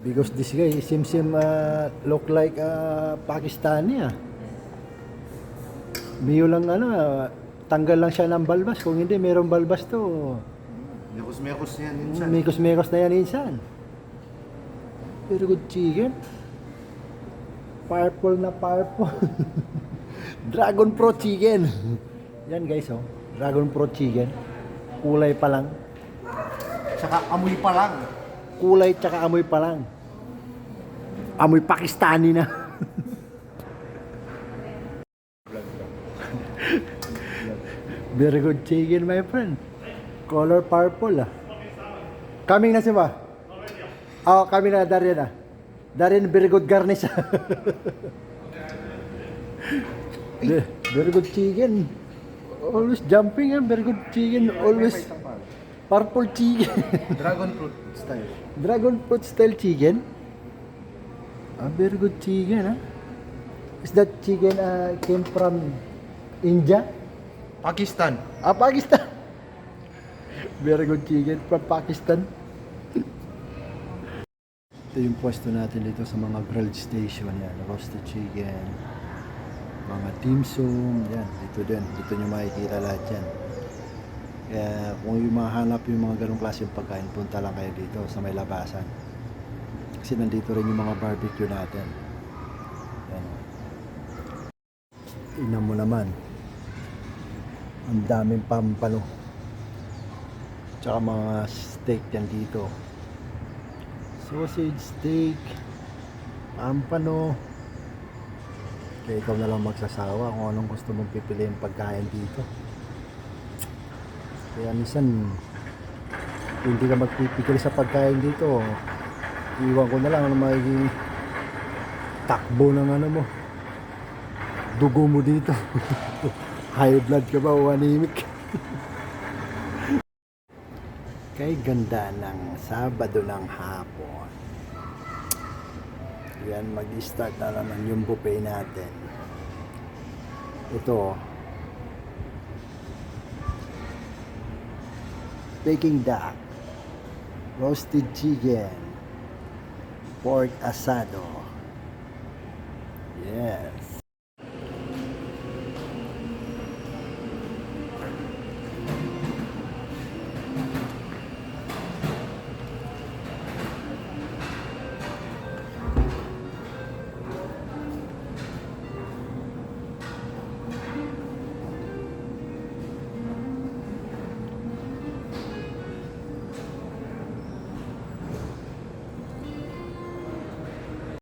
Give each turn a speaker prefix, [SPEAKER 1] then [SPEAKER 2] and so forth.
[SPEAKER 1] Because this guy seems look like Pakistani. Miyo lang tanggal lang siya ng balbas. Kung hindi, mayroong balbas to.
[SPEAKER 2] Mekos-mekos yan minsan.
[SPEAKER 1] Mikos-mikos na yan insan. Very good chicken. Purple na purple. Dragon Pro chicken. Yan guys, Dragon Pro chicken. Kulay pa lang.
[SPEAKER 2] Tsaka amoy pa lang.
[SPEAKER 1] Kulay tsaka amoy pa lang. Amoy Pakistani na. Very good chicken, my friend. Color purple. Coming na siya ba? Kami na, Darren. Darren, very good garnish. Very good chicken. Always jumping, very good chicken. Always purple chicken.
[SPEAKER 2] Dragon fruit style.
[SPEAKER 1] Dragon fruit style chicken. Very good chicken. Is that chicken came from India?
[SPEAKER 2] Pakistan.
[SPEAKER 1] Pakistan. Very good chicken from Pakistan. Ito yung pwesto natin dito sa mga grilled station. Yan, roasted chicken, mga dim sum. Yan, dito din. Dito nyo makikita lahat yan. Kaya kung yung mahanap yung mga ganong klaseng pagkain, punta lang kayo dito sa may labasan. Kasi nandito rin yung mga barbecue natin. Yan. Tingnan mo naman. Ang daming pampano. Tsaka mga steak yan dito. Sausage steak, pampano. Kaya ikaw na lang magsasawa kung anong gusto mong pipiliin pagkain dito. Kaya minsan hindi ka magpipigil sa pagkain dito. Iwan ko na lang ano magiging takbo ng mo. Dugo mo dito. High blood ka ba o anemic? Kay ganda ng Sabado ng hapon. Yan, mag-start na naman yung buffet natin. Ito, Peking duck, roasted chicken, pork asado. Yes.